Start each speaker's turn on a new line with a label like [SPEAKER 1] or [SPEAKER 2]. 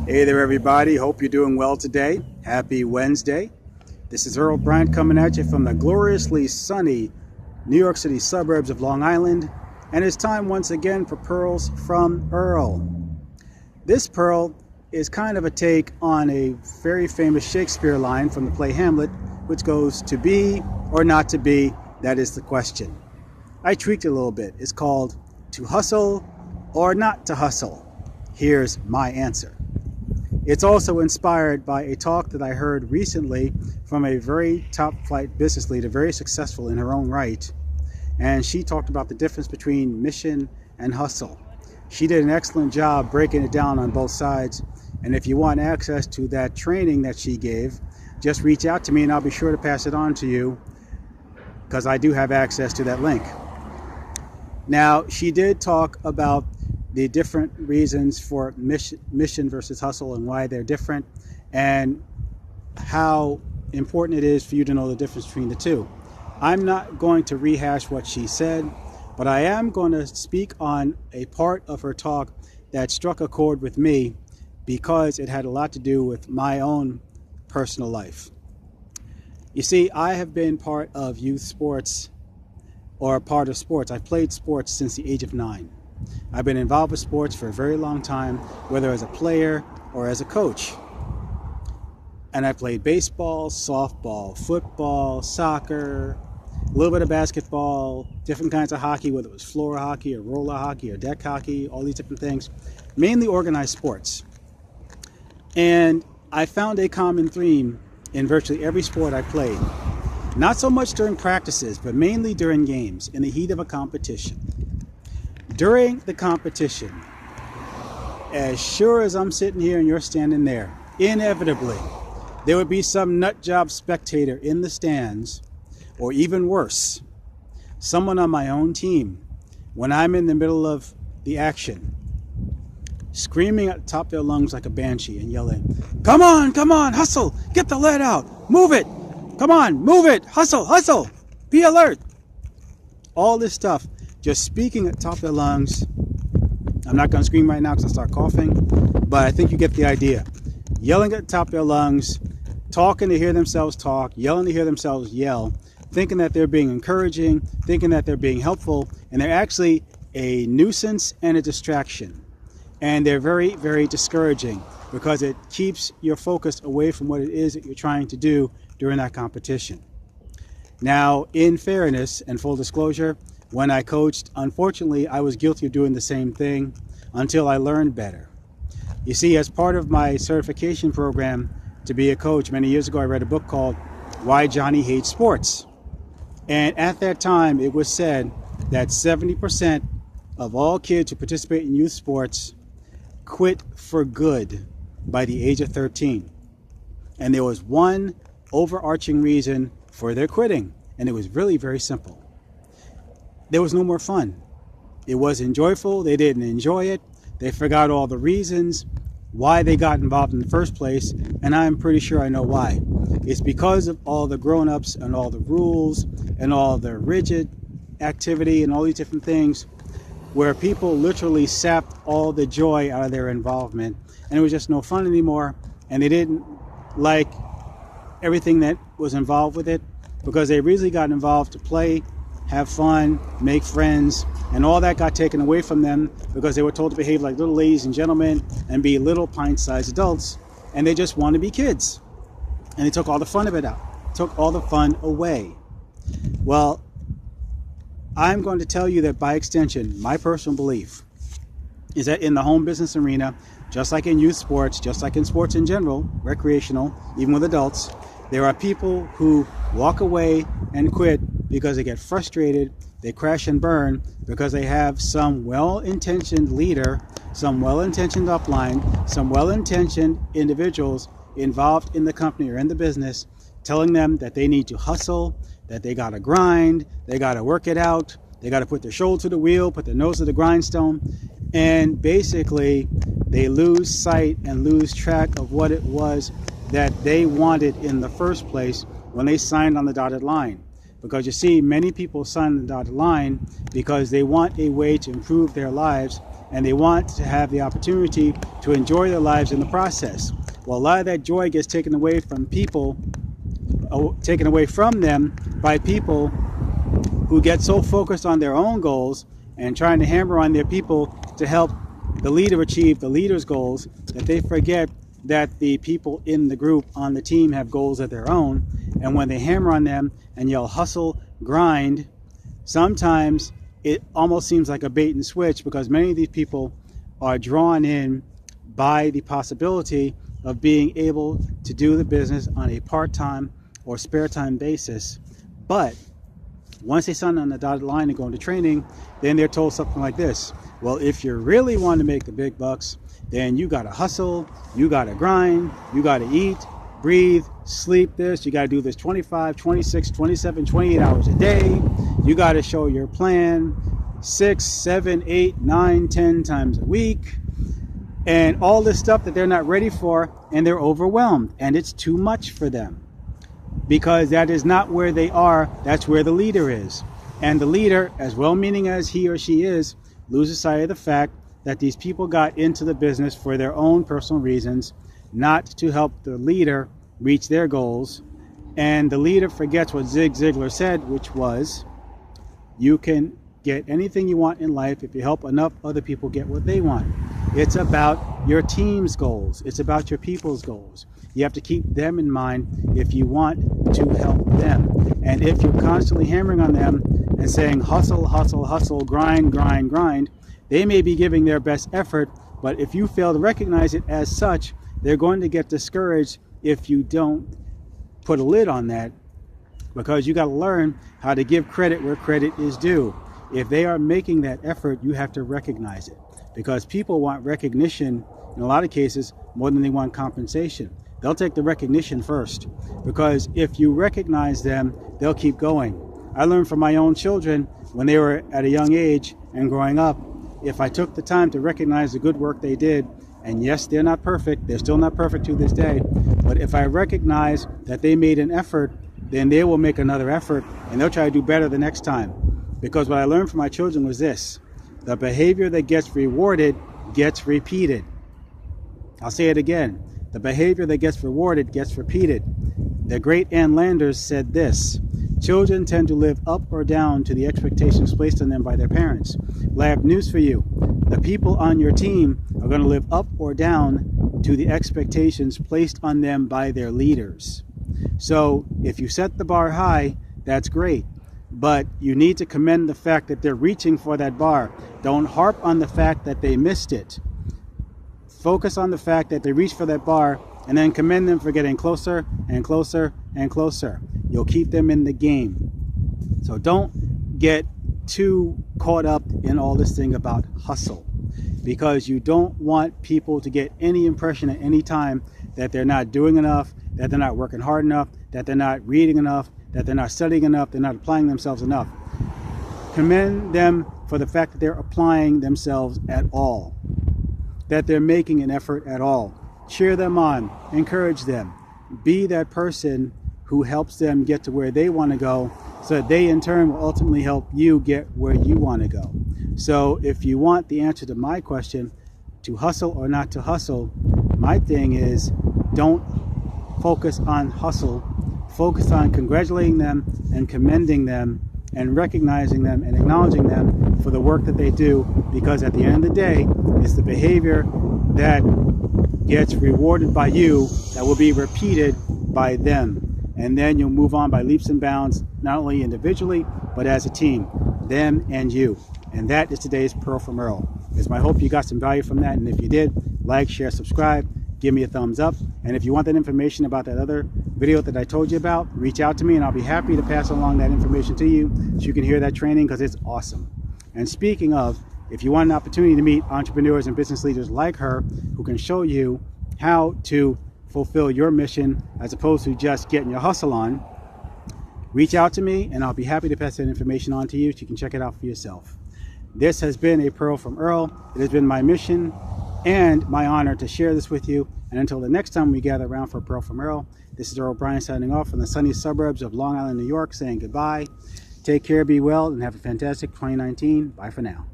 [SPEAKER 1] Hey there, everybody. Hope you're doing well today. Happy Wednesday. This is Earl Bryant coming at you from the gloriously sunny New York City suburbs of Long Island. And it's time once again for Pearls from Earl. This pearl is kind of a take on a very famous Shakespeare line from the play Hamlet, which goes, "To be or not to be, that is the question." I tweaked it a little bit. It's called, "To hustle or not to hustle. Here's my answer." It's also inspired by a talk that I heard recently from a very top flight business leader, very successful in her own right. And she talked about the difference between mission and hustle. She did an excellent job breaking it down on both sides. And if you want access to that training that she gave, just reach out to me and I'll be sure to pass it on to you, because I do have access to that link. Now, she did talk about the different reasons for mission versus hustle and why they're different, and how important it is for you to know the difference between the two. I'm not going to rehash what she said, but I am going to speak on a part of her talk that struck a chord with me because it had a lot to do with my own personal life. You see, I have been part of youth sports, or part of sports. I've played sports since the age of 9. I've been involved with sports for a very long time, whether as a player or as a coach. And I played baseball, softball, football, soccer, a little bit of basketball, different kinds of hockey, whether it was floor hockey or roller hockey or deck hockey, all these different things, mainly organized sports. And I found a common theme in virtually every sport I played. Not so much during practices, but mainly during games, in the heat of a competition. During the competition, as sure as I'm sitting here and you're standing there, inevitably, there would be some nutjob spectator in the stands, or even worse, someone on my own team, when I'm in the middle of the action, screaming at the top of their lungs like a banshee and yelling, come on, hustle, get the lead out, move it, come on, move it, hustle, be alert." All this stuff, just speaking at the top of their lungs. I'm not going to scream right now because I start coughing, but I think you get the idea. Yelling at the top of their lungs, talking to hear themselves talk, yelling to hear themselves yell, thinking that they're being encouraging, thinking that they're being helpful, and they're actually a nuisance and a distraction. And they're very, very discouraging because it keeps your focus away from what it is that you're trying to do during that competition. Now, in fairness and full disclosure, when I coached, unfortunately, I was guilty of doing the same thing until I learned better. You see, as part of my certification program to be a coach, many years ago, I read a book called Why Johnny Hates Sports. And at that time, it was said that 70% of all kids who participate in youth sports quit for good by the age of 13. And there was one overarching reason for their quitting, and it was really very simple. There was no more fun. It wasn't joyful. They didn't enjoy it. They forgot all the reasons why they got involved in the first place, and I'm pretty sure I know why. It's because of all the grown-ups and all the rules and all the rigid activity and all these different things where people literally sapped all the joy out of their involvement, and it was just no fun anymore, and they didn't like everything that was involved with it because they really got involved to play, have fun, make friends, and all that got taken away from them because they were told to behave like little ladies and gentlemen and be little pint-sized adults, and they just want to be kids. And they took all the fun of it out, took all the fun away. Well, I'm going to tell you that by extension, my personal belief is that in the home business arena, just like in youth sports, just like in sports in general, recreational, even with adults, there are people who walk away and quit because they get frustrated, they crash and burn because they have some well-intentioned leader, some well-intentioned upline, some well-intentioned individuals involved in the company or in the business telling them that they need to hustle, that they got to grind, they got to work it out, they got to put their shoulder to the wheel, put their nose to the grindstone, and basically they lose sight and lose track of what it was that they wanted in the first place when they signed on the dotted line. Because you see, many people sign on the dotted line because they want a way to improve their lives and they want to have the opportunity to enjoy their lives in the process. Well, a lot of that joy gets taken away from them by people who get so focused on their own goals and trying to hammer on their people to help the leader achieve the leader's goals, that they forget that the people in the group on the team have goals of their own. And when they hammer on them and yell hustle, grind, sometimes it almost seems like a bait and switch, because many of these people are drawn in by the possibility of being able to do the business on a part-time or spare time basis. But once they sign on the dotted line and go into training, then they're told something like this: well, if you really want to make the big bucks, then you got to hustle, you got to grind, you got to eat, breathe, sleep this, you got to do this 25, 26, 27, 28 hours a day. You got to show your plan 6, 7, 8, 9, 10 times a week. And all this stuff that they're not ready for, and they're overwhelmed, and it's too much for them. Because that is not where they are, that's where the leader is. And the leader, as well-meaning as he or she is, loses sight of the fact that these people got into the business for their own personal reasons, not to help the leader reach their goals. And the leader forgets what Zig Ziglar said, which was, you can get anything you want in life if you help enough other people get what they want. It's about your team's goals. It's about your people's goals. You have to keep them in mind if you want to help them. And if you're constantly hammering on them and saying hustle, hustle, hustle, grind, grind, grind, they may be giving their best effort, but if you fail to recognize it as such, they're going to get discouraged if you don't put a lid on that, because you got to learn how to give credit where credit is due. If they are making that effort, you have to recognize it, because people want recognition in a lot of cases more than they want compensation. They'll take the recognition first, because if you recognize them, they'll keep going. I learned from my own children when they were at a young age and growing up, if I took the time to recognize the good work they did, and yes, they're not perfect, they're still not perfect to this day, but if I recognize that they made an effort, then they will make another effort and they'll try to do better the next time. Because what I learned from my children was this: the behavior that gets rewarded gets repeated. I'll say it again. The behavior that gets rewarded gets repeated. The great Ann Landers said this: children tend to live up or down to the expectations placed on them by their parents. Well, I have news for you. The people on your team are going to live up or down to the expectations placed on them by their leaders. So if you set the bar high, that's great. But you need to commend the fact that they're reaching for that bar. Don't harp on the fact that they missed it. Focus on the fact that they reached for that bar, and then commend them for getting closer and closer and closer. You'll keep them in the game. So don't get too caught up in all this thing about hustle, because you don't want people to get any impression at any time that they're not doing enough, that they're not working hard enough, that they're not reading enough, that they're not studying enough, they're not applying themselves enough. Commend them for the fact that they're applying themselves at all, that they're making an effort at all. Cheer them on, encourage them. Be that person who helps them get to where they want to go, so that they in turn will ultimately help you get where you want to go. So if you want the answer to my question, to hustle or not to hustle, my thing is, don't focus on hustle. Focus on congratulating them and commending them and recognizing them and acknowledging them for the work that they do, because at the end of the day, it's the behavior that gets rewarded by you that will be repeated by them. And then you'll move on by leaps and bounds, not only individually, but as a team, them and you. And that is today's Pearl from Earl. It's my hope you got some value from that. And if you did, like, share, subscribe, give me a thumbs up. And if you want that information about that other video that I told you about, reach out to me and I'll be happy to pass along that information to you so you can hear that training, because it's awesome. And speaking of, if you want an opportunity to meet entrepreneurs and business leaders like her who can show you how to fulfill your mission as opposed to just getting your hustle on, reach out to me and I'll be happy to pass that information on to you so you can check it out for yourself. This has been a Pearl from Earl. It has been my mission and my honor to share this with you. And until the next time we gather around for Pearl from Earl, this is Earl Bryan signing off from the sunny suburbs of Long Island, New York, saying goodbye. Take care, be well, and have a fantastic 2019. Bye for now.